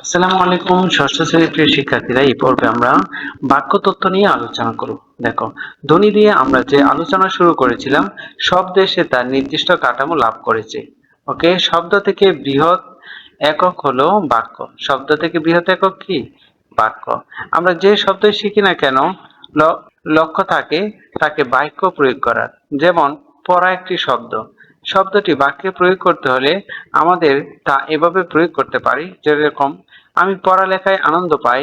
আসসালামু আলাইকুম। ষষ্ঠ শ্রেণীর প্রিয় শিক্ষার্থীরা, এই পর্বে আমরা বাক্য তত্ত্ব নিয়ে আলোচনা করব। দেখো, ধ্বনি দিয়ে আমরা যে আলোচনা শুরু করেছিলাম, শব্দ এসে তার নির্দিষ্ট কাঠামো লাভ করেছে। ওকে, শব্দ থেকে বৃহৎ একক হলো বাক্য। শব্দ থেকে বৃহৎ একক কি? বাক্য। আমরা যে শব্দই শিখি না কেন, ল- লক্ষ্য থাকে তাকে বাক্য প্রয়োগ করার। যেমন পড়া একটি শব্দ। শব্দটি বাক্যে প্রয়োগ করতে হলে আমাদের তা এভাবে প্রয়োগ করতে পারি, যেরকম আমি পড়ালেখায় আনন্দ পাই।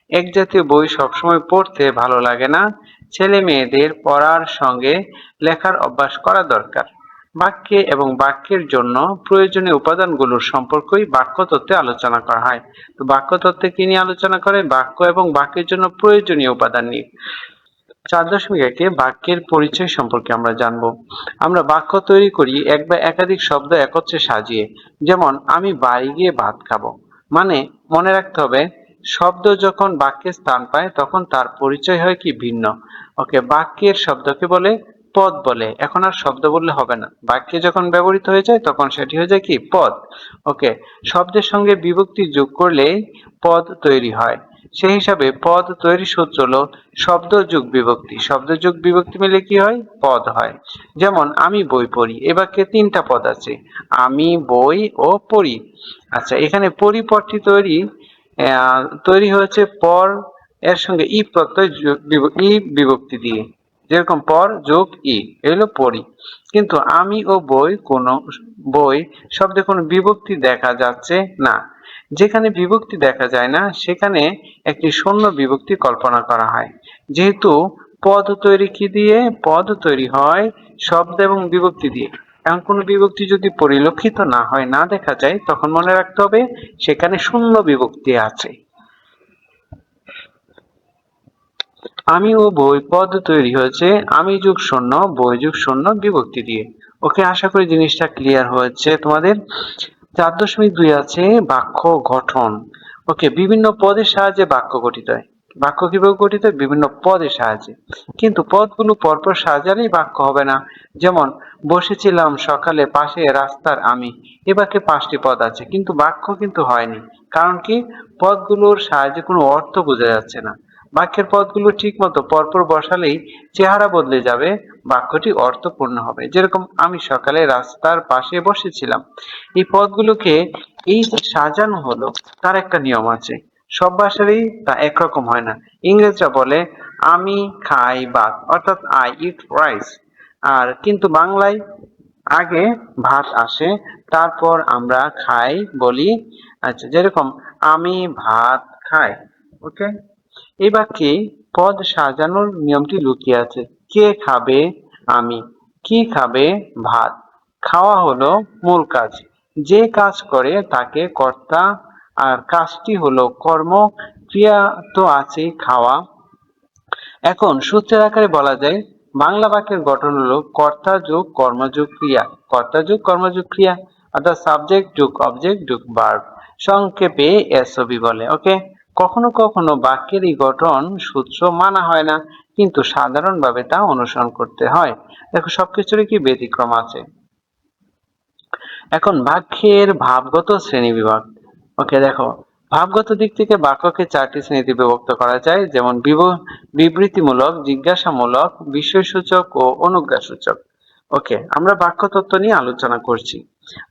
এক জাতীয় বই সবসময় পড়তে ভালো লাগে না। ছেলে মেয়েদের পড়ার সঙ্গে লেখার অভ্যাস করা দরকার। বাক্যে এবং বাক্যের জন্য প্রয়োজনীয় উপাদানগুলোর সম্পর্কই বাক্য তত্ত্বে আলোচনা করা হয়। তো বাক্য তত্ত্বে কি নিয়ে আলোচনা করে? বাক্য এবং বাক্যের জন্য প্রয়োজনীয় উপাদান নিয়ে। 4.1 বাক্যের পরিচয় সম্পর্কে আমরা জানব। আমরা বাক্য তৈরি করি এক বা একাধিক শব্দ একত্রে সাজিয়ে। যেমন আমি বাড়ি গিয়ে ভাত খাবো। মানে, মনে রাখতে হবে, শব্দ যখন বাক্যে স্থান পায় তখন তার পরিচয় হয় কি ভিন্ন। ওকে, বাক্যের শব্দকে বলে পদ বলে। এখন আর শব্দ বললে হবে না, বাক্যে যখন ব্যবহৃত হয়ে যায় তখন সেটি হয়ে যায় কি? পদ। ওকে, শব্দের সঙ্গে বিভক্তি যোগ করলে পদ তৈরি হয়। সেই হিসাবে পদ তৈরির সূত্র হলো শব্দ যোগ বিভক্তি। শব্দ যোগ বিভক্তি মিলে কি হয়? পদ হয়। যেমন আমি বই পড়ি, এ বাক্যে তিনটা পদ আছে, আমি, বই ও পড়ি। আচ্ছা, এখানে পড়ি পদটি তৈরি হয়েছে পর এর সঙ্গে ই প্রত্যয় ই বিভক্তি দিয়ে। যেরকম পর যোগ ই, এগুলো পড়ি। কিন্তু আমি ও বই বই শব্দে কোনো বিভক্তি দেখা যাচ্ছে না। যেখানে বিভক্তি দেখা যায় না সেখানে একটি শূন্য বিভক্তি কল্পনা করা হয়। যেহেতু পদ তৈরি কি দিয়ে? পদ তৈরি হয় শব্দ এবং বিভক্তি দিয়ে। এখন কোনো বিভক্তি যদি পরিলক্ষিত না হয়, না দেখা যায়, তখন মনে রাখতে হবে সেখানে শূন্য বিভক্তি আছে। আমি ও বই পদ তৈরি হয়েছে আমি যোগ শূন্য, বই যোগ শূন্য বিভক্তি দিয়ে। ওকে, আশা করি জিনিসটা ক্লিয়ার হয়েছে তোমাদের। 4.2 আছে বাক্য গঠন। ওকে, বিভিন্ন পদের সাহায্যে বাক্য গঠিত হয়। বাক্য কিভাবে গঠিত হয়? বিভিন্ন পদের সাহায্যে। কিন্তু পদগুলো পরপর সাজালেই বাক্য হবে না। যেমন বসেছিলাম সকালে পাশে রাস্তার আমি, এ বাক্যে 5টি পদ আছে কিন্তু বাক্য কিন্তু হয়নি। কারণ কি? পদগুলোর সাহায্যে কোনো অর্থ বোঝা যাচ্ছে না। বাক্যের পদগুলো ঠিক মতো পরপর বসালেই চেহারা বদলে যাবে, বাক্যটি অর্থপূর্ণ হবে। যেরকম আমি সকালে রাস্তার পাশে বসেছিলাম, এই পদগুলোকে এই যে সাজানো হলো, তার একটা নিয়ম আছে। সব ভাষারই তা একরকম হয় না। ইংরেজরা বলে আমি খাই ভাত, অর্থাৎ আই ইট রাইস। আর কিন্তু বাংলায় আগে ভাত আসে, তারপর আমরা খাই বলি। আচ্ছা, যেরকম আমি ভাত খাই। ওকে, এই বাক্যে পদ সাজানোর নিয়মটি লুকিয়ে আছে। কে খাবে? আমি। কি খাবে? ভাত। খাওয়া হলো মূল কাজ। যে কাজ করে তাকে কর্তা, আর কাজটি হলো কর্ম। ক্রিয়া তো আছেই, খাওয়া। এখন সূত্রের আকারে বলা যায়, বাংলা বাক্যের গঠন হলো কর্তা যোগ কর্ম যোগ ক্রিয়া। কর্তা যোগ কর্ম যোগ ক্রিয়া, অর্থাৎ সাবজেক্ট যোগ অবজেক্ট যোগ ভার্ব, সংক্ষেপে এসওবি বলে। ওকে, কখনো কখনো বাক্যের এই গঠন সূত্র মানা হয় না, কিন্তু সাধারণভাবে তা অনুসরণ করতে হয়। দেখো, সবকিছুরই কি ব্যতিক্রম আছে। এখন বাক্যের ভাবগত শ্রেণীবিভাগ। ওকে, দেখো, ভাবগত দিক থেকে বাক্যকে 4টি শ্রেণীতে বিভক্ত করা যায়। যেমন বিবৃতিমূলক, জিজ্ঞাসামূলক, বিস্ময়সূচক ও অনুজ্ঞাসূচক। ওকে, আমরা বাক্য তত্ত্ব নিয়ে আলোচনা করছি।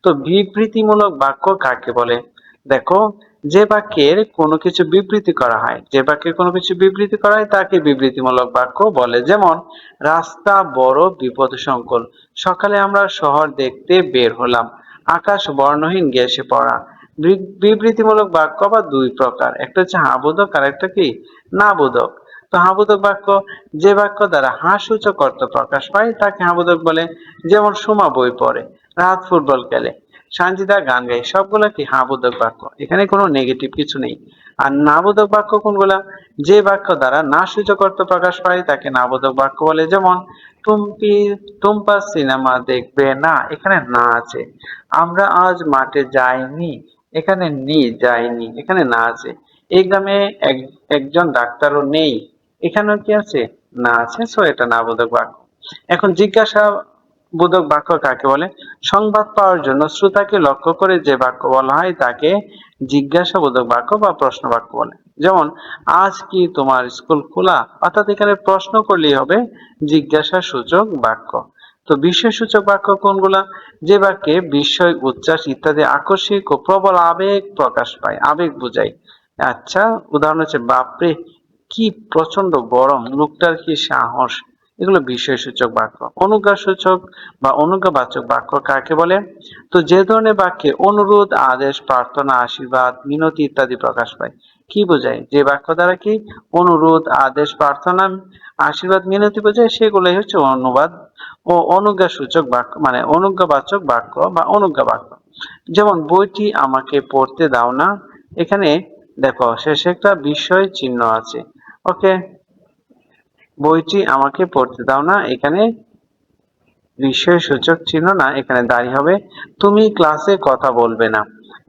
তো বিবৃতিমূলক বাক্য কাকে বলে? দেখো, যে বাক্যের কোনো কিছু বিবৃতি করা হয়, যে বাক্যের কোনো কিছু বিবৃতি করা হয় তাকে বিবৃতিমূলক বাক্য বলে। যেমন রাস্তা বড় বিপদসংকুল, সকালে আমরা শহর দেখতে বের হলাম, আকাশ বর্ণহীন গ্যাসে পড়া। বিবৃতিমূলক বাক্য আবার দুই প্রকার, একটা হচ্ছে হ্যাঁ বোধক আর একটা কি? না বোধক। তো হ্যাঁ বোধক বাক্য, যে বাক্য দ্বারা হ্যাঁ সূচক অর্থ প্রকাশ পায় তাকে হ্যাঁ বোধক বলে। যেমন সুমা বই পড়ে, রাহাত ফুটবল খেলে, সানজিদা গান গায়, সবগুলা কি হ্যাঁ বোধক বাক্য, এখানে কোনো নেগেটিভ কিছু নেই। আর না বোধক বাক্য কোনগুলা? যে বাক্য দ্বারা না সূচক অর্থ প্রকাশ পায় তাকে না বোধক বাক্য বলে। যেমন টুম্পি টুম্পা সিনেমা দেখবে না, এখানে না আছে। আমরা আজ মাঠে যাইনি, এখানে যাইনি, এখানে না আছে। এই গ্রামে একজন ডাক্তারও নেই, এখানেও কি আছে? না আছে। সো এটা না বোধক বাক্য। এখন জিজ্ঞাসা বোধক বাক্য কাকে বলে? সংবাদ পাওয়ার জন্য শ্রোতাকে লক্ষ্য করে যে বাক্য বলা হয় তাকে জিজ্ঞাসাবোধক বাক্য বা প্রশ্ন বাক্য বলে। যেমন, আজ কি তোমার স্কুল খোলা? অর্থাৎ এখানে প্রশ্ন করলেই হবে জিজ্ঞাসা সূচক বাক্য। তো বিস্ময়সূচক বাক্য কোনগুলা? যে বাক্যে বিস্ময়, উচ্ছ্বাস ইত্যাদি আকস্মিক ও প্রবল আবেগ প্রকাশ পায়, আবেগ বোঝায়। আচ্ছা, উদাহরণ হচ্ছে, বাপরে কি প্রচন্ড গরম, লোকটার কি সাহস। এগুলো বিস্ময়সূচক বাক্য। অনুজ্ঞাসূচক বা অনুজ্ঞাবাচক বাক্য কাকে বলে? তো যে ধরনের বাক্যে অনুরোধ, আদেশ, প্রার্থনা, আশীর্বাদ, মিনতি ইত্যাদি প্রকাশ পায়। কি বোঝায়? যে বাক্য দ্বারা কি অনুরোধ, আদেশ, প্রার্থনা, আশীর্বাদ, মিনতি বোঝায় সেগুলোই হচ্ছে অনুবাদ ও অনুজ্ঞাসূচক বাক্য, মানে অনুজ্ঞাবাচক বাক্য বা অনুজ্ঞা বাক্য। যেমন, বইটি আমাকে পড়তে দাও না। এখানে দেখো শেষে একটা বিস্ময় চিহ্ন আছে। ওকে, বইটি আমাকে পড়তে দাও না, এখানে বিস্ময়সূচক চিহ্ন না, এখানে দাঁড়িয়ে হবে তুমি ক্লাসে কথা বলবে না।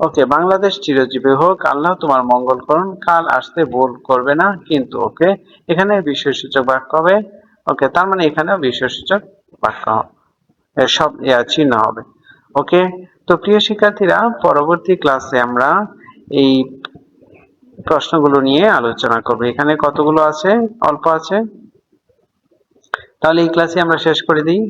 ওকে, বাংলাদেশ চিরজীবী হোক, আল্লাহ তোমার মঙ্গল করুন, কাল আসতে ভুল করবে না কিন্তু। ওকে, এখানে বিস্ময়সূচক বাক্য হবে। ওকে, তার মানে এখানেও বিস্ময়সূচক বাক্য সব চিহ্ন হবে। ওকে, তো প্রিয় শিক্ষার্থীরা, পরবর্তী ক্লাসে আমরা এই প্রশ্নগুলো নিয়ে আলোচনা করব। এখানে কতগুলো আছে? অল্প আছে। তাহলে এই ক্লাসে আমরা শেষ করে দিই।